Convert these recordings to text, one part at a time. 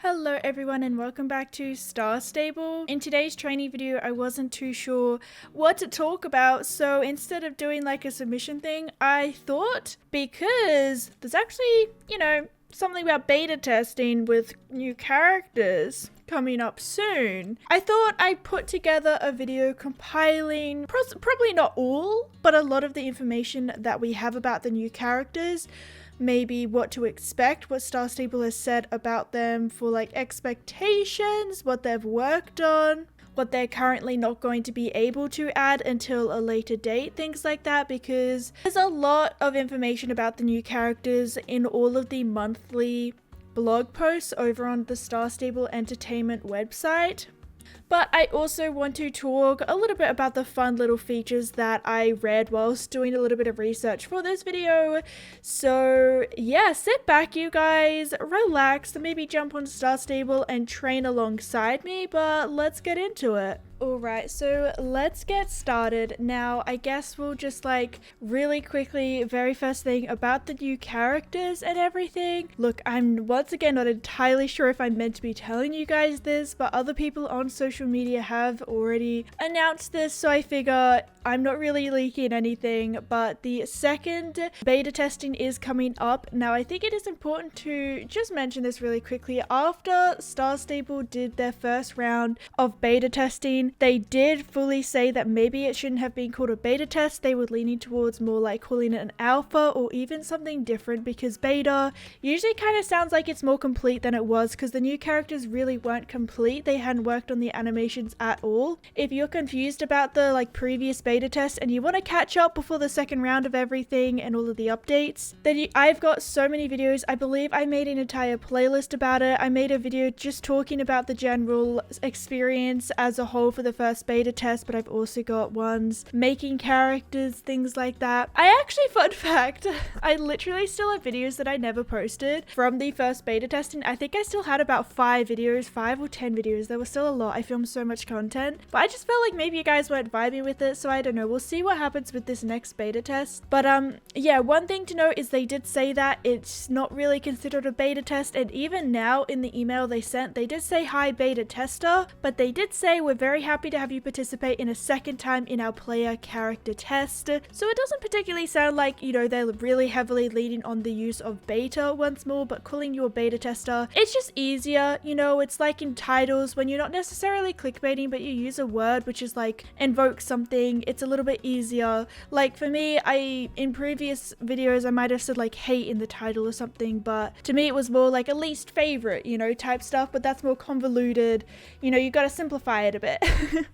Hello everyone and welcome back to Star Stable. In today's training video I wasn't too sure what to talk about, so instead of doing like a submission thing, I thought because there's actually, something about beta testing with new characters coming up soon, I thought I'd put together a video compiling probably not all, but a lot of the information that we have about the new characters. Maybe what to expect, what Star Stable has said about them for like expectations, what they've worked on, what they're currently not going to be able to add until a later date, things like that, because there's a lot of information about the new characters in all of the monthly blog posts over on the Star Stable Entertainment website. But I also want to talk a little bit about the fun little features that I read whilst doing a little bit of research for this video. So yeah, sit back you guys, relax, maybe jump on Star Stable and train alongside me, but let's get into it. Alright, so let's get started. Now, I guess we'll just like really quickly, very first thing about the new characters and everything. Look, I'm once again not entirely sure if I'm meant to be telling you guys this, but other people on social media have already announced this, so I figure I'm not really leaking anything, but the second beta testing is coming up. Now, I think it is important to just mention this really quickly. After Star Stable did their first round of beta testing, they did fully say that maybe it shouldn't have been called a beta test. They were leaning towards more like calling it an alpha or even something different, because beta usually kind of sounds like it's more complete than it was, because the new characters really weren't complete. They hadn't worked on the animations at all. If you're confused about the like previous beta test and you want to catch up before the second round of everything and all of the updates, then I've got so many videos. I believe I made an entire playlist about it. I made a video just talking about the general experience as a whole for the first beta test, but I've also got ones making characters, things like that. I actually, fun fact, I literally still have videos that I never posted from the first beta testing. I think I still had about 5 or 10 videos. There was still a lot. I filmed so much content, but I just felt like maybe you guys weren't vibing with it, so I don't know. We'll see what happens with this next beta test. But yeah, one thing to note is they did say that it's not really considered a beta test, and even now in the email they sent, they did say hi beta tester, but they did say we're very happy to have you participate in a second time in our player character test. So it doesn't particularly sound like, they're really heavily leaning on the use of beta once more, but calling you a beta tester, it's just easier. It's like in titles when you're not necessarily clickbaiting, but you use a word which is like invoke something. It's a little bit easier. Like for me, in previous videos I might have said like hate in the title or something, but to me it was more like a least favorite, type stuff, but that's more convoluted. You gotta simplify it a bit.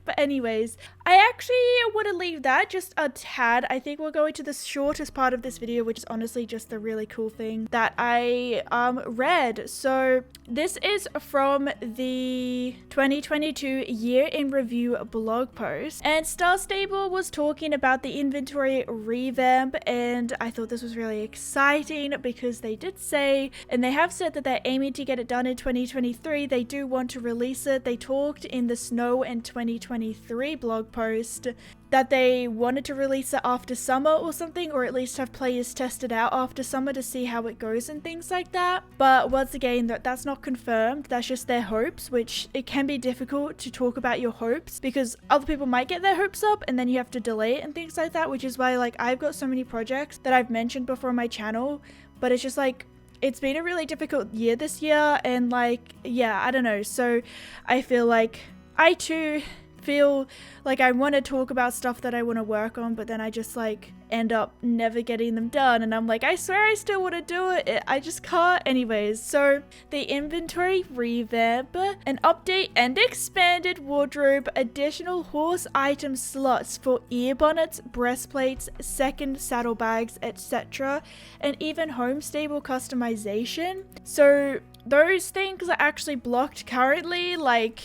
But anyways, I actually want to leave that just a tad. I think we'll go into the shortest part of this video, which is honestly just the really cool thing that I read. So this is from the 2022 year in review blog post, and Star Stable was talking about the inventory revamp, and I thought this was really exciting because they did say, and they have said that they're aiming to get it done in 2023. They do want to release it. They talked in the Snow and 2023 blog post that they wanted to release it after summer or something, or at least have players test it out after summer to see how it goes and things like that. But once again, that's not confirmed. That's just their hopes, which it can be difficult to talk about your hopes because other people might get their hopes up and then you have to delay it and things like that, which is why like I've got so many projects that I've mentioned before on my channel, but it's just like it's been a really difficult year this year, and like yeah, I don't know. So I feel like I too feel like I want to talk about stuff that I want to work on, but then I just like end up never getting them done, and I'm like, I swear I still want to do it, I just can't. Anyways, so the inventory revamp, an update and expanded wardrobe, additional horse item slots for ear bonnets, breastplates, second saddlebags, etc., and even home stable customization. So those things are actually blocked currently, like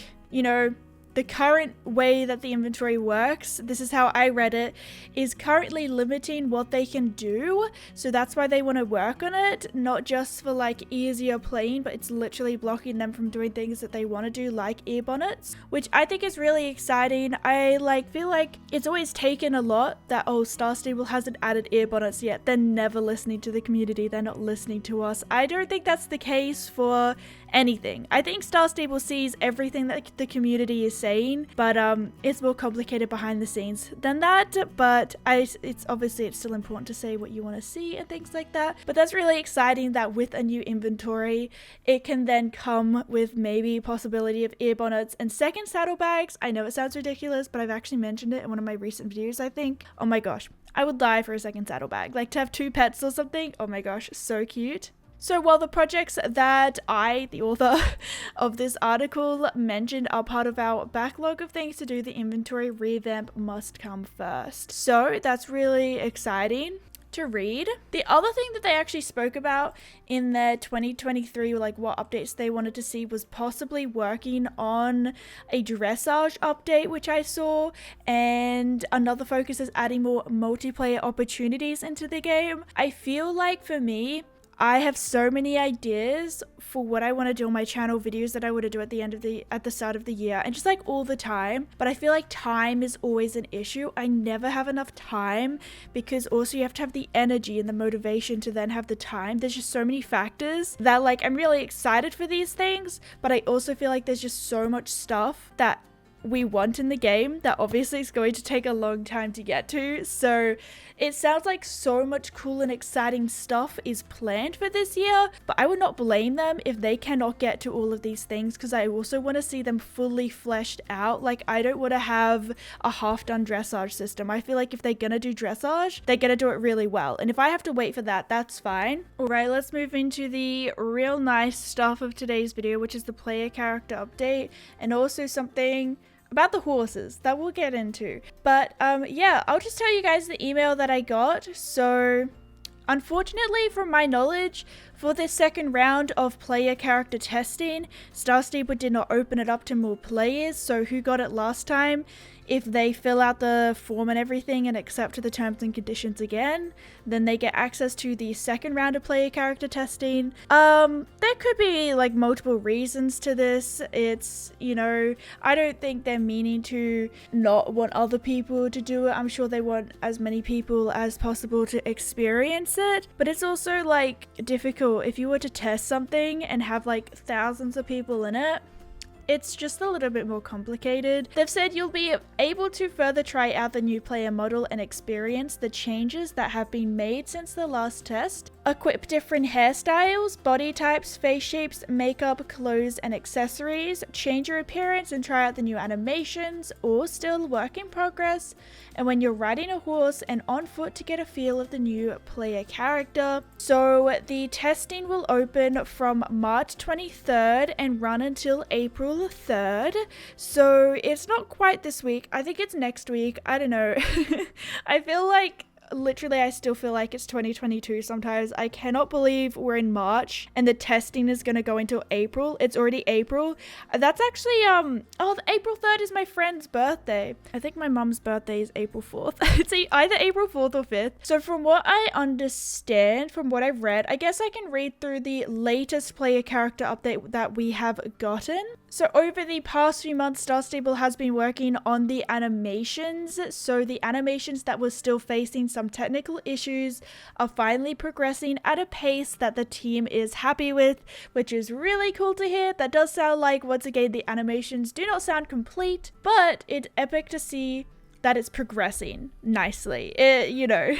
the current way that the inventory works, this is how I read it, is currently limiting what they can do. So that's why they want to work on it, not just for like easier playing, but it's literally blocking them from doing things that they want to do, like ear bonnets, which I think is really exciting. I feel like it's always taken a lot that, oh, Star Stable hasn't added ear bonnets yet. They're never listening to the community. They're not listening to us. I don't think that's the case for anything. I think Star Stable sees everything that the community is saying, but it's more complicated behind the scenes than that. But it's obviously it's still important to say what you want to see and things like that. But that's really exciting that with a new inventory, it can then come with maybe possibility of ear bonnets and second saddlebags. I know it sounds ridiculous, but I've actually mentioned it in one of my recent videos, I think. Oh my gosh, I would die for a second saddlebag. Like to have 2 pets or something. Oh my gosh, so cute. So while the projects that I, the author of this article, mentioned are part of our backlog of things to do, the inventory revamp must come first. So that's really exciting to read. The other thing that they actually spoke about in their 2023, like what updates they wanted to see, was possibly working on a dressage update, which I saw, and another focus is adding more multiplayer opportunities into the game. I feel like for me, I have so many ideas for what I want to do on my channel, videos that I want to do at the start of the year, and just like all the time. But I feel like time is always an issue. I never have enough time, because also you have to have the energy and the motivation to then have the time. There's just so many factors that like I'm really excited for these things, but I also feel like there's just so much stuff that we want in the game that obviously is going to take a long time to get to. So it sounds like so much cool and exciting stuff is planned for this year, but I would not blame them if they cannot get to all of these things, because I also want to see them fully fleshed out. Like I don't want to have a half-done dressage system. I feel like if they're gonna do dressage, they're gonna do it really well, and if I have to wait for that, that's fine. All right, let's move into the real nice stuff of today's video, which is the player character update, and also something about the horses that we'll get into. But yeah, I'll just tell you guys the email that I got. So unfortunately, from my knowledge, for this second round of player character testing, Star Stable did not open it up to more players. So who got it last time? If they fill out the form and everything and accept the terms and conditions again, then they get access to the second round of player character testing. There could be like multiple reasons to this. It's, you know, I don't think they're meaning to not want other people to do it. I'm sure they want as many people as possible to experience it, but it's also like difficult if you were to test something and have like thousands of people in it. It's just a little bit more complicated. They've said you'll be able to further try out the new player model and experience the changes that have been made since the last test. Equip different hairstyles, body types, face shapes, makeup, clothes, and accessories. Change your appearance and try out the new animations, all still work in progress. And when you're riding a horse and on foot, to get a feel of the new player character. So the testing will open from March 23rd and run until April 3rd. So it's not quite this week. I think it's next week. I don't know. I feel like literally I still feel like it's 2022 sometimes. I cannot believe we're in March and the testing is gonna go until April. It's already April. That's actually oh, April 3rd is my friend's birthday. I think my mum's birthday is April 4th. It's either April 4th or 5th. So from what I understand, from what I've read, I guess I can read through the latest player character update that we have gotten. So over the past few months, Star Stable has been working on the animations. So the animations that were still facing some technical issues are finally progressing at a pace that the team is happy with, which is really cool to hear. That does sound like, once again, the animations do not sound complete, but it's epic to see that it's progressing nicely. You know.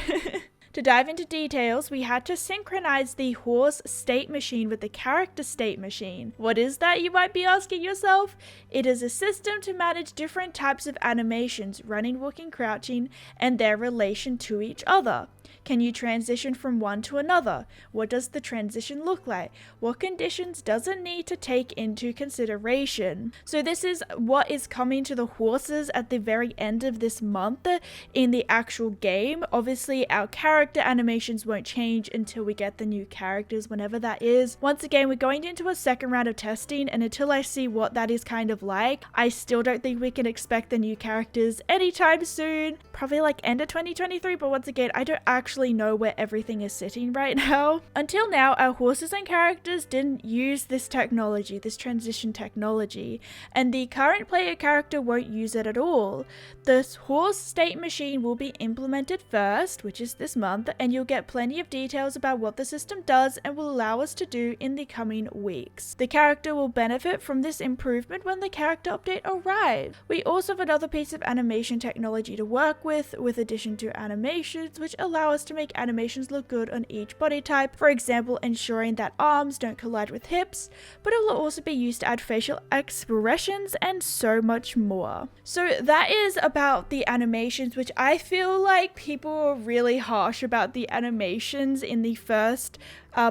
To dive into details, we had to synchronize the horse state machine with the character state machine. What is that, you might be asking yourself? It is a system to manage different types of animations, running, walking, crouching, and their relation to each other. Can you transition from one to another? What does the transition look like? What conditions does it need to take into consideration? So this is what is coming to the horses at the very end of this month in the actual game. Obviously, our character character animations won't change until we get the new characters, whenever that is. Once again, we're going into a second round of testing, and until I see what that is kind of like, I still don't think we can expect the new characters anytime soon. Probably like end of 2023, but once again, I don't actually know where everything is sitting right now. Until now, our horses and characters didn't use this technology, this transition technology, and the current player character won't use it at all. The horse state machine will be implemented first, which is this month, and you'll get plenty of details about what the system does and will allow us to do in the coming weeks. The character will benefit from this improvement when the character update arrives. We also have another piece of animation technology to work with addition to animations, which allow us to make animations look good on each body type. For example, ensuring that arms don't collide with hips, but it will also be used to add facial expressions and so much more. So that is about the animations, which I feel like people were really harsh about the animations in the first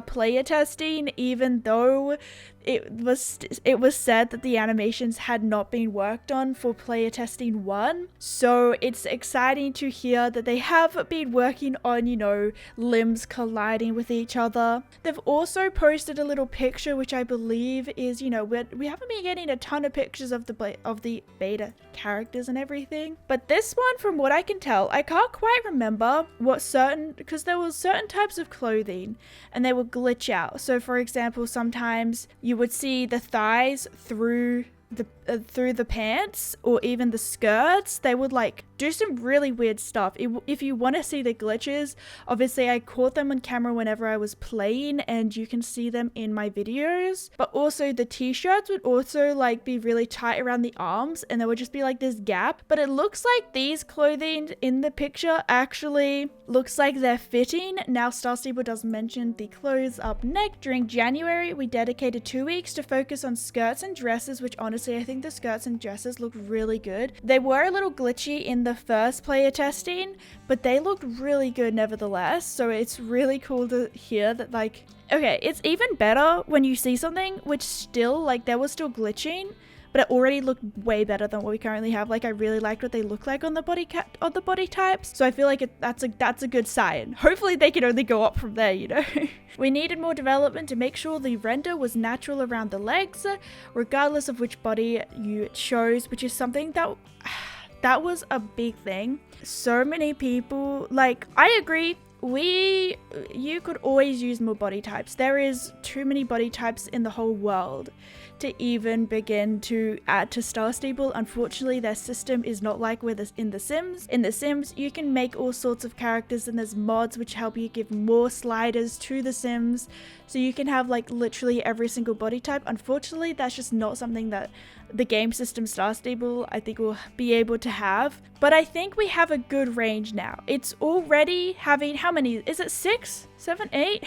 player testing, even though it was said that the animations had not been worked on for player testing 1. So it's exciting to hear that they have been working on, you know, limbs colliding with each other. They've also posted a little picture, which I believe is, you know, we haven't been getting a ton of pictures of the beta characters and everything, but this one, from what I can tell, I can't quite remember because there was certain types of clothing and they would glitch out. So for example, sometimes you would see the thighs through the pants, or even the skirts. They would like do some really weird stuff. If you want to see the glitches, obviously I caught them on camera whenever I was playing, and you can see them in my videos. But also the t-shirts would also like be really tight around the arms, and there would just be like this gap. But it looks like these clothing in the picture actually looks like they're fitting. Now Star Stable does mention the clothes up next. During January, we dedicated 2 weeks to focus on skirts and dresses, which honestly I think the skirts and dresses look really good. They were a little glitchy in the first player testing, but they looked really good nevertheless. So it's really cool to hear that, like, okay, it's even better when you see something which still, like, there was still glitching, but it already looked way better than what we currently have. Like, I really liked what they look like on the body types. So I feel like that's a good sign. Hopefully they can only go up from there, you know. We needed more development to make sure the render was natural around the legs, regardless of which body you chose, which is something that was a big thing. So many people, like, I agree, you could always use more body types. There is too many body types in the whole world to even begin to add to Star Stable. Unfortunately, their system is not like in The Sims. In The Sims, you can make all sorts of characters, and there's mods which help you give more sliders to The Sims, so you can have like literally every single body type. Unfortunately, that's just not something that the game system Star Stable I think will be able to have. But I think we have a good range now. It's already having, how many is it, 6, 7, 8?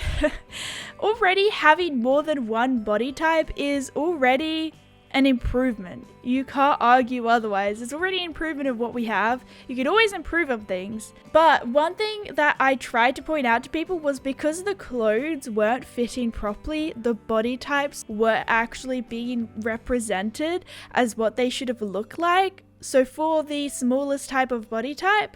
Already having more than one body type is already an improvement. You can't argue otherwise. It's already an improvement of what we have. You can always improve on things. But one thing that I tried to point out to people was, because the clothes weren't fitting properly, the body types were actually being represented as what they should have looked like. So for the smallest type of body type,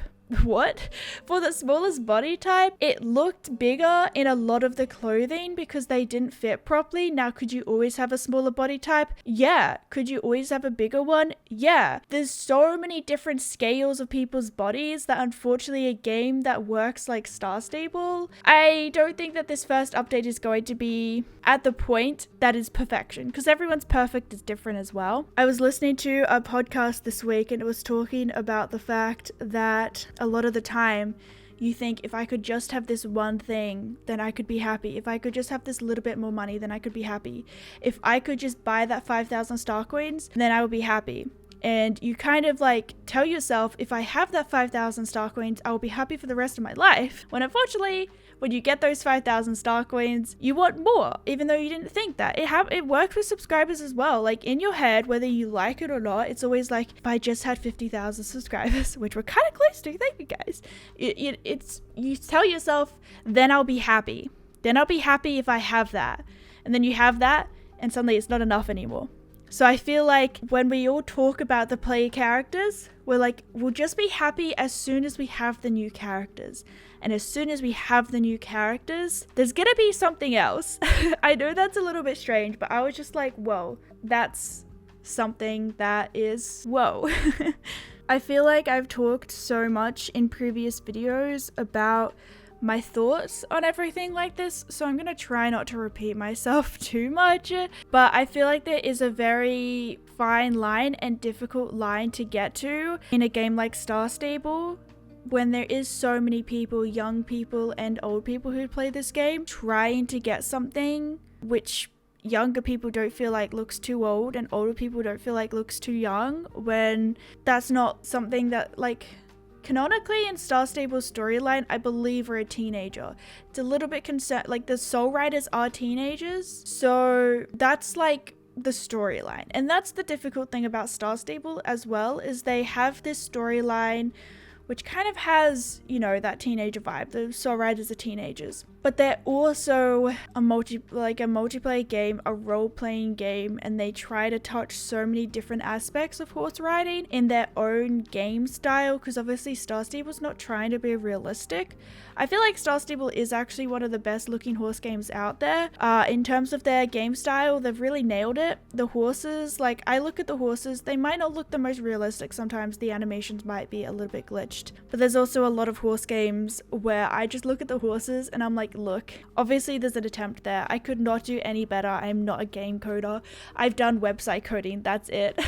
for the smallest body type, it looked bigger in a lot of the clothing because they didn't fit properly. Now, could you always have a smaller body type? Yeah. Could you always have a bigger one? Yeah. There's so many different scales of people's bodies that unfortunately a game that works like Star Stable, I don't think that this first update is going to be at the point that is perfection, because everyone's perfect is different as well. I was listening to a podcast this week, and it was talking about the fact that a lot of the time you think, if I could just have this one thing, then I could be happy. If I could just have this little bit more money, then I could be happy. If I could just buy that 5,000 star coins, then I would be happy. And you kind of like tell yourself, if I have that 5,000 star coins, I will be happy for the rest of my life. When unfortunately, when you get those 5,000 star coins, you want more, even though you didn't think that. It worked with subscribers as well. Like, in your head, whether you like it or not, it's always like, if I just had 50,000 subscribers, which we're kind of close to, thank you guys. You tell yourself, then I'll be happy. Then I'll be happy if I have that. And then you have that, and suddenly it's not enough anymore. So I feel like when we all talk about the player characters, we'll just be happy as soon as we have the new characters. And as soon as we have the new characters, there's gonna be something else. I know that's a little bit strange, but I was just like, whoa, that's something that is whoa. I feel like I've talked so much in previous videos about my thoughts on everything like this, so I'm gonna try not to repeat myself too much, but I feel like there is a very fine line and difficult line to get to in a game like Star Stable, when there is so many people, young people and old people who play this game, trying to get something which younger people don't feel like looks too old and older people don't feel like looks too young, when that's not something that, like, canonically in Star Stable's storyline, I believe we're a teenager. It's a little bit concerned, like the Soul Riders are teenagers, so that's like the storyline. And that's the difficult thing about Star Stable as well, is they have this storyline which kind of has, you know, that teenager vibe. The Soul Riders are teenagers, but they're also a multiplayer game, a role-playing game, and they try to touch so many different aspects of horse riding in their own game style, because obviously Star Stable's not trying to be realistic. I feel like Star Stable is actually one of the best looking horse games out there. In terms of their game style, they've really nailed it. The horses, like, I look at the horses, they might not look the most realistic. Sometimes the animations might be a little bit glitched, but there's also a lot of horse games where I just look at the horses and I'm like, look, obviously there's an attempt there. I could not do any better. I'm not a game coder. I've done website coding. That's it.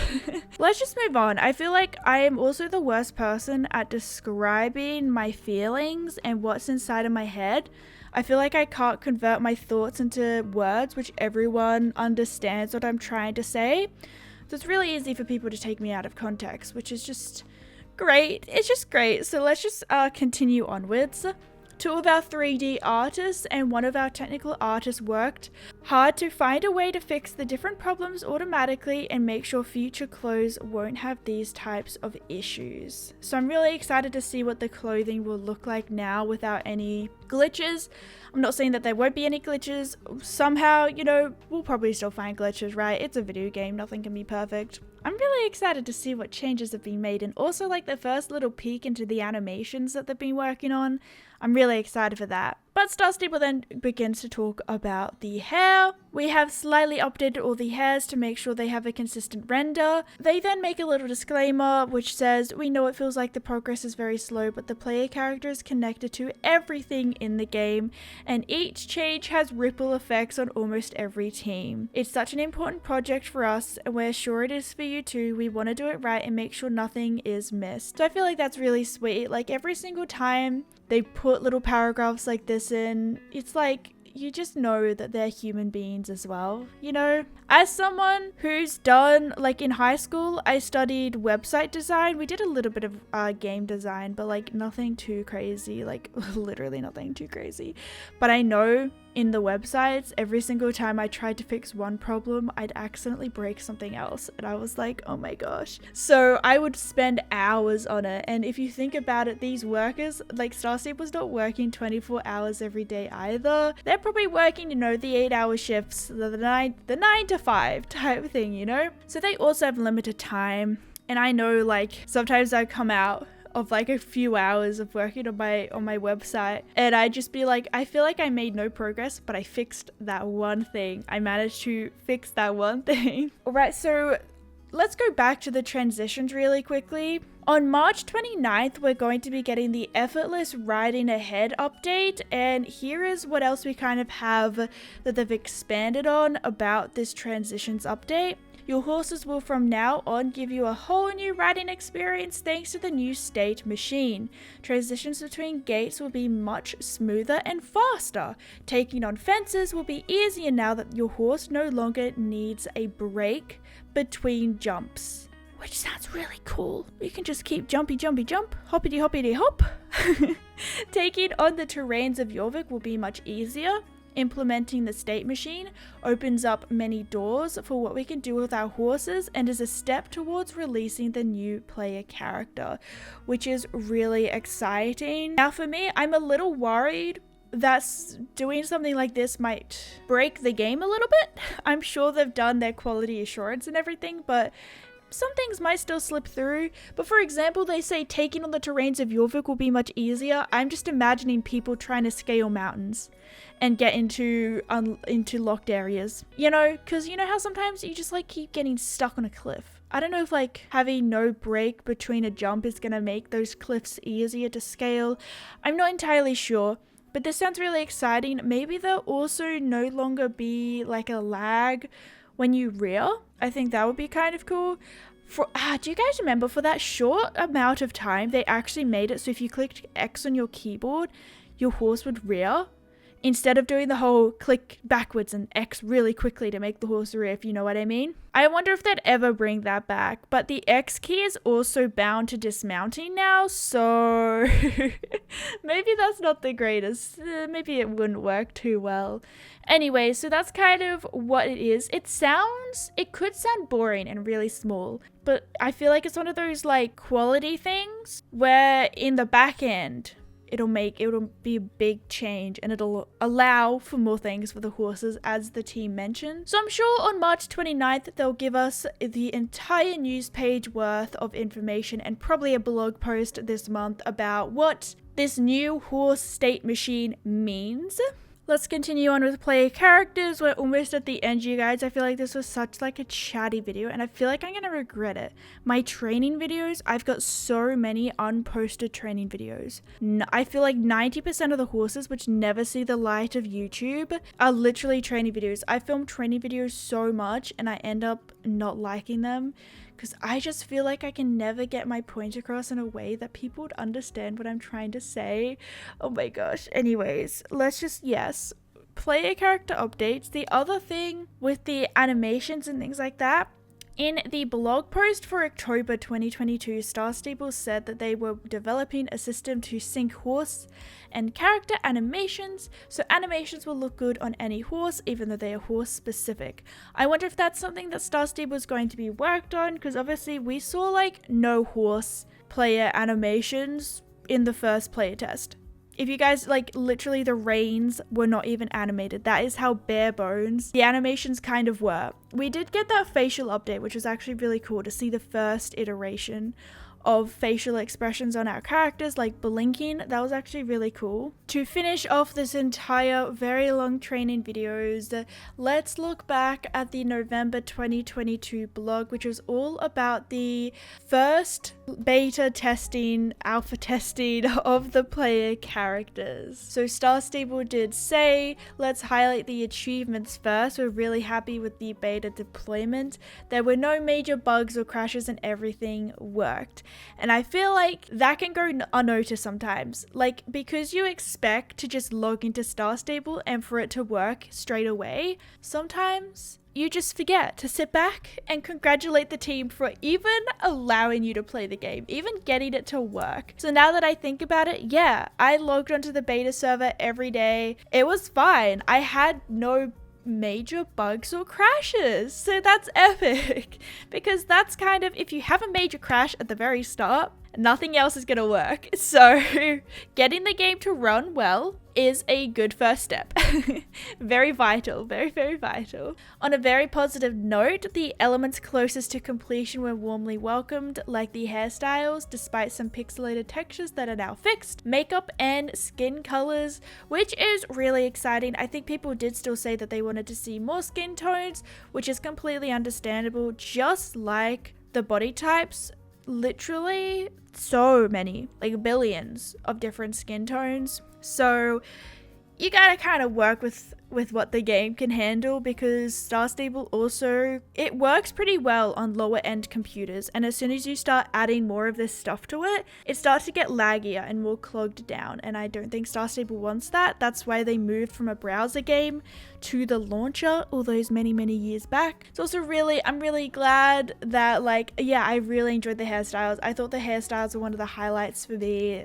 Let's just move on. I feel like I am also the worst person at describing my feelings and what's inside of my head. I feel like I can't convert my thoughts into words which everyone understands what I'm trying to say. So it's really easy for people to take me out of context, which is just great. It's just great. So let's just continue onwards. Two of our 3D artists and one of our technical artists worked hard to find a way to fix the different problems automatically and make sure future clothes won't have these types of issues. So I'm really excited to see what the clothing will look like now without any glitches. I'm not saying that there won't be any glitches. Somehow, you know, we'll probably still find glitches, right? It's a video game, nothing can be perfect. I'm really excited to see what changes have been made, and also like the first little peek into the animations that they've been working on. I'm really excited for that. But Star Stable then begins to talk about the hair. We have slightly updated all the hairs to make sure they have a consistent render. They then make a little disclaimer which says, we know it feels like the progress is very slow, but the player character is connected to everything in the game, and each change has ripple effects on almost every team. It's such an important project for us, and we're sure it is for you too. We want to do it right and make sure nothing is missed. So I feel like that's really sweet. Like every single time they put little paragraphs like this in, it's like you just know that they're human beings as well, you know? As someone who's done, like in high school, I studied website design. We did a little bit of game design, but like nothing too crazy, like literally nothing too crazy. But I know in the websites, every single time I tried to fix one problem, I'd accidentally break something else. And I was like, oh my gosh. So I would spend hours on it. And if you think about it, these workers, like Star Stable's not working 24 hours every day either. They're probably working, you know, the 8-hour shifts, the 9 to 5 type thing, you know? So they also have limited time. And I know, like, sometimes I come out of like a few hours of working on my website, and I just be like, I feel like I made no progress, but I fixed that one thing. I managed to fix that one thing. All right, so let's go back to the transitions really quickly. On March 29th, we're going to be getting the Effortless Riding Ahead update, and here is what else we kind of have that they've expanded on about this transitions update. Your horses will from now on give you a whole new riding experience thanks to the new state machine. Transitions between gates will be much smoother and faster. Taking on fences will be easier now that your horse no longer needs a break between jumps. Which sounds really cool. You can just keep jumpy, hoppity hoppity hop. Taking on the terrains of Jorvik will be much easier. Implementing the state machine opens up many doors for what we can do with our horses and is a step towards releasing the new player character, which is really exciting. Now for me, I'm a little worried that's doing something like this might break the game a little bit. I'm sure they've done their quality assurance and everything, but some things might still slip through. But for example, they say taking on the terrains of Jorvik will be much easier. I'm just imagining people trying to scale mountains and get into locked areas, you know, because you know how sometimes you just like keep getting stuck on a cliff. I don't know if like having no break between a jump is gonna make those cliffs easier to scale. I'm not entirely sure, but this sounds really exciting. Maybe there'll also no longer be like a lag when you rear. I think that would be kind of cool. Do you guys remember for that short amount of time they actually made it so if you clicked X on your keyboard, your horse would rear? Instead of doing the whole click backwards and X really quickly to make the horse rear, if you know what I mean. I wonder if they'd ever bring that back. But the X key is also bound to dismounting now, so maybe that's not the greatest. Maybe it wouldn't work too well. Anyway, so that's kind of what it is. It could sound boring and really small, but I feel like it's one of those like quality things where in the back end, it'll be a big change and it'll allow for more things for the horses as the team mentioned. So I'm sure on March 29th they'll give us the entire news page worth of information and probably a blog post this month about what this new horse state machine means. Let's continue on with player characters. We're almost at the end, you guys. I feel like this was such like a chatty video and I feel like I'm gonna regret it. My training videos, I've got so many unposted training videos. I feel like 90% of the horses which never see the light of YouTube are literally training videos. I film training videos so much and I end up not liking them because I just feel like I can never get my point across in a way that people would understand what I'm trying to say. Oh my gosh. Anyways, yes, player character updates. The other thing with the animations and things like that, in the blog post for October 2022, Star Stable said that they were developing a system to sync horse and character animations, so animations will look good on any horse, even though they are horse specific. I wonder if that's something that Star Stable is going to be worked on, because obviously we saw like no horse player animations in the first player test. If you guys, like, literally the reins were not even animated. That is how bare bones the animations kind of were. We did get that facial update, which was actually really cool to see the first iteration of facial expressions on our characters, like blinking. That was actually really cool. To finish off this entire very long training videos, let's look back at the November 2022 blog, which was all about the first beta testing, alpha testing of the player characters. So Star Stable did say, let's highlight the achievements first. We're really happy with the beta deployment. There were no major bugs or crashes and everything worked. And I feel like that can go unnoticed sometimes. Like, because you expect to just log into Star Stable and for it to work straight away, sometimes you just forget to sit back and congratulate the team for even allowing you to play the game, even getting it to work. So now that I think about it, yeah, I logged onto the beta server every day. It was fine. I had no major bugs or crashes, so that's epic. Because that's kind of, if you have a major crash at the very start, nothing else is gonna work. So getting the game to run well is a good first step. Very vital, very, very vital. On a very positive note, the elements closest to completion were warmly welcomed, like the hairstyles, despite some pixelated textures that are now fixed, makeup and skin colors, which is really exciting. I think people did still say that they wanted to see more skin tones, which is completely understandable, just like the body types. Literally so many, like billions of different skin tones. So you gotta kind of work with what the game can handle, because Star Stable also, it works pretty well on lower end computers, and as soon as you start adding more of this stuff to it, it starts to get laggier and more clogged down, and I don't think Star Stable wants that. That's why they moved from a browser game to the launcher all those many years back. It's also I'm really glad that, like, yeah, I really enjoyed the hairstyles. I thought the hairstyles were one of the highlights for me.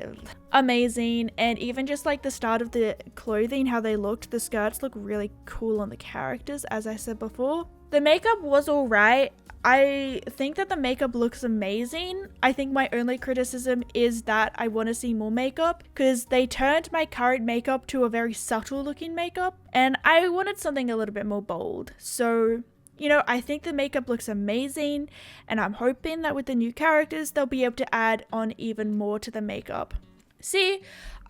Amazing. And even just like the start of the clothing, how they looked, the skirts look really cool on the characters, as I said before. The makeup was alright. I think that the makeup looks amazing. I think my only criticism is that I want to see more makeup because they turned my current makeup to a very subtle looking makeup and I wanted something a little bit more bold. So, you know, I think the makeup looks amazing and I'm hoping that with the new characters, they'll be able to add on even more to the makeup. See,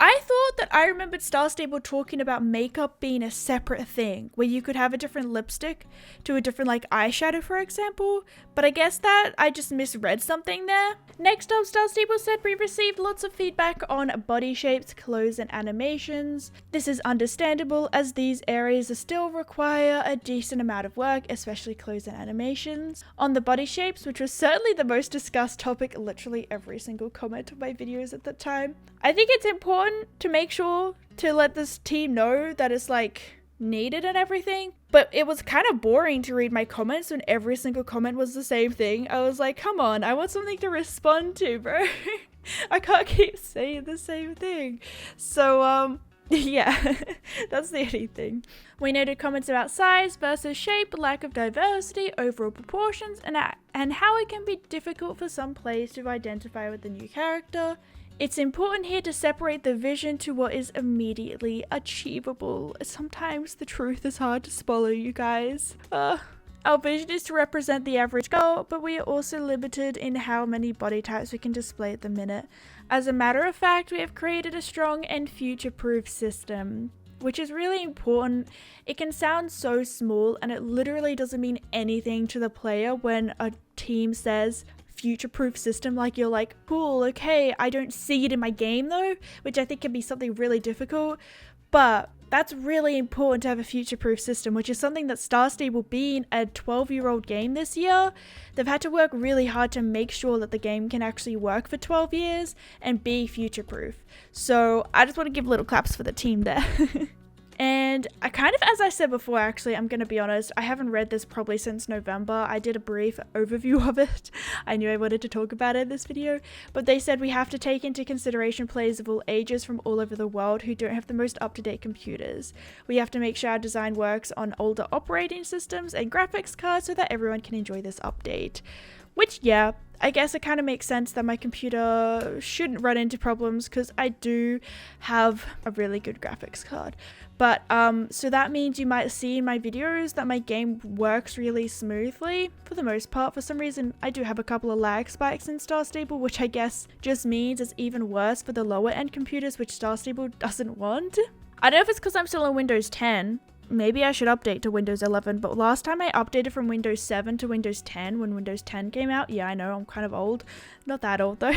I thought that I remembered Star Stable talking about makeup being a separate thing, where you could have a different lipstick to a different like eyeshadow, for example, but I guess that I just misread something there. Next up, Star Stable said we received lots of feedback on body shapes, clothes, and animations. This is understandable as these areas still require a decent amount of work, especially clothes and animations. On the body shapes, which was certainly the most discussed topic, literally every single comment of my videos at the time, I think it's important to make sure to let this team know that it's like needed and everything, but it was kind of boring to read my comments when every single comment was the same thing. I was like, come on, I want something to respond to, bro. I can't keep saying the same thing. So yeah, that's the only thing. We noted comments about size versus shape, lack of diversity, overall proportions, and how it can be difficult for some players to identify with the new character. It's important here to separate the vision to what is immediately achievable. Sometimes the truth is hard to swallow, you guys. Our vision is to represent the average girl, but we are also limited in how many body types we can display at the minute. As a matter of fact, we have created a strong and future-proof system, which is really important. It can sound so small and it literally doesn't mean anything to the player when a team says future-proof system. Like, you're like, cool, okay, I don't see it in my game though, which I think can be something really difficult, but that's really important to have a future-proof system, which is something that Star Stable, being a 12-year-old game this year, they've had to work really hard to make sure that the game can actually work for 12 years and be future-proof. So I just want to give little claps for the team there. And I kind of, as I said before, actually, I'm going to be honest, I haven't read this probably since November. I did a brief overview of it. I knew I wanted to talk about it in this video, but they said we have to take into consideration players of all ages from all over the world who don't have the most up-to-date computers. We have to make sure our design works on older operating systems and graphics cards so that everyone can enjoy this update. Which, yeah, I guess it kind of makes sense that my computer shouldn't run into problems because I do have a really good graphics card. But so that means you might see in my videos that my game works really smoothly for the most part. For some reason, I do have a couple of lag spikes in Star Stable, which I guess just means it's even worse for the lower end computers, which Star Stable doesn't want. I don't know if it's because I'm still on Windows 10. Maybe I should update to Windows 11, but last time I updated from Windows 7 to Windows 10 when Windows 10 came out. Yeah, I know, I'm kind of old. Not that old though.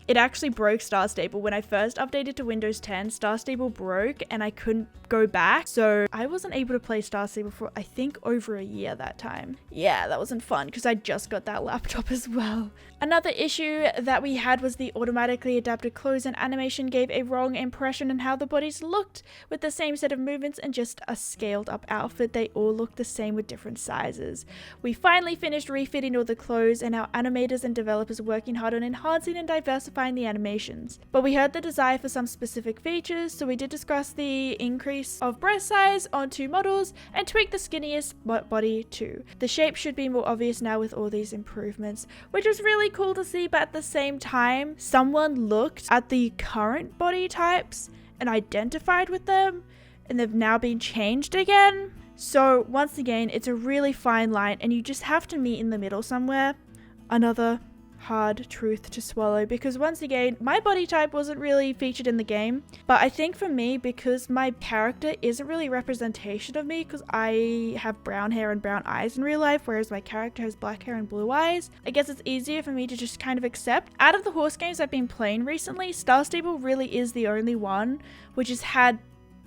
It actually broke Star Stable. When I first updated to Windows 10, Star Stable broke and I couldn't go back. So I wasn't able to play Star Stable for, I think, over a year that time. Yeah, that wasn't fun because I just got that laptop as well. Another issue that we had was the automatically adapted clothes and animation gave a wrong impression on how the bodies looked. With the same set of movements and just a scaled up outfit, they all look the same with different sizes. We finally finished refitting all the clothes and our animators and developers are working hard on enhancing and diversifying the animations. But we heard the desire for some specific features, so we did discuss the increase of breast size on 2 models and tweak the skinniest body too. The shape should be more obvious now with all these improvements, which is really cool to see, but at the same time, someone looked at the current body types and identified with them, and they've now been changed again. So once again, it's a really fine line and you just have to meet in the middle somewhere. Another hard truth to swallow, because once again, my body type wasn't really featured in the game, but I think for me, because my character isn't really representation of me, because I have brown hair and brown eyes in real life, whereas my character has black hair and blue eyes, I guess it's easier for me to just kind of accept. Out of the horse games I've been playing recently, Star Stable really is the only one which has had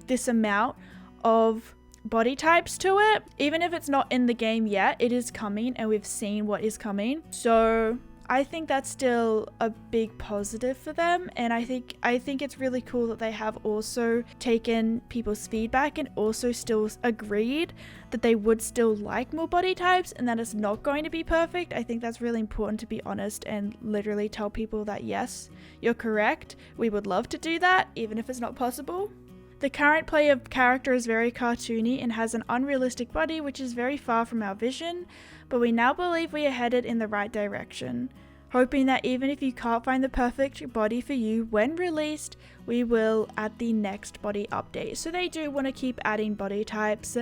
this amount of body types to it. Even if it's not in the game yet, it is coming and we've seen what is coming. So I think that's still a big positive for them, and I think it's really cool that they have also taken people's feedback and also still agreed that they would still like more body types and that it's not going to be perfect. I think that's really important to be honest and literally tell people that yes, you're correct, we would love to do that even if it's not possible. The current play of character is very cartoony and has an unrealistic body which is very far from our vision, but we now believe we are headed in the right direction. Hoping that even if you can't find the perfect body for you when released, we will at the next body update. So they do want to keep adding body types.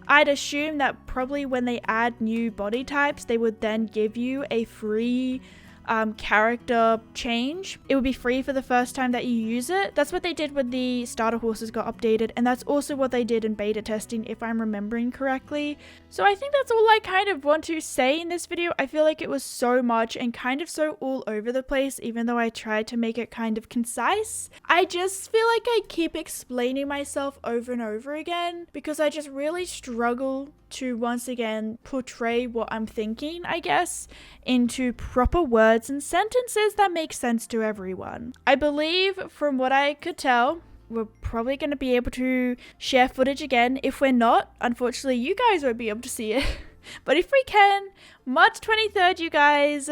I'd assume that probably when they add new body types, they would then give you a free character change. It would be free for the first time that you use it. That's what they did when the starter horses got updated, and that's also what they did in beta testing, if I'm remembering correctly. So I think that's all I kind of want to say in this video. I feel like it was so much and kind of so all over the place, even though I tried to make it kind of concise. I just feel like I keep explaining myself over and over again because I just really struggle to once again portray what I'm thinking, I guess, into proper words and sentences that make sense to everyone. I believe, from what I could tell, we're probably going to be able to share footage again. If we're not, unfortunately, you guys won't be able to see it. But if we can, March 23rd, you guys,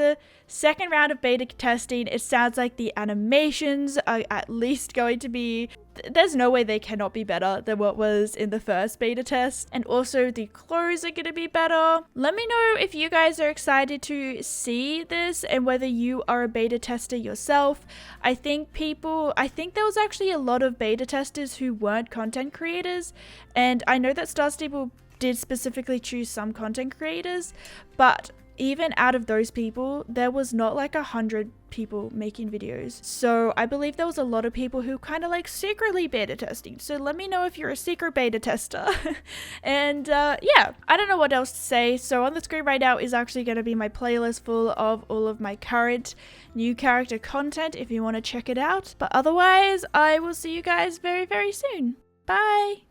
second round of beta testing. It sounds like the animations are at least going to be, there's no way they cannot be better than what was in the first beta test. And also the clothes are going to be better. Let me know if you guys are excited to see this and whether you are a beta tester yourself. I think there was actually a lot of beta testers who weren't content creators. And I know that Star Stable did specifically choose some content creators, but even out of those people, there was not like 100 people making videos. So I believe there was a lot of people who kind of like secretly beta testing. So let me know if you're a secret beta tester. And yeah, I don't know what else to say. So on the screen right now is actually going to be my playlist full of all of my current new character content if you want to check it out. But otherwise, I will see you guys very, very soon. Bye!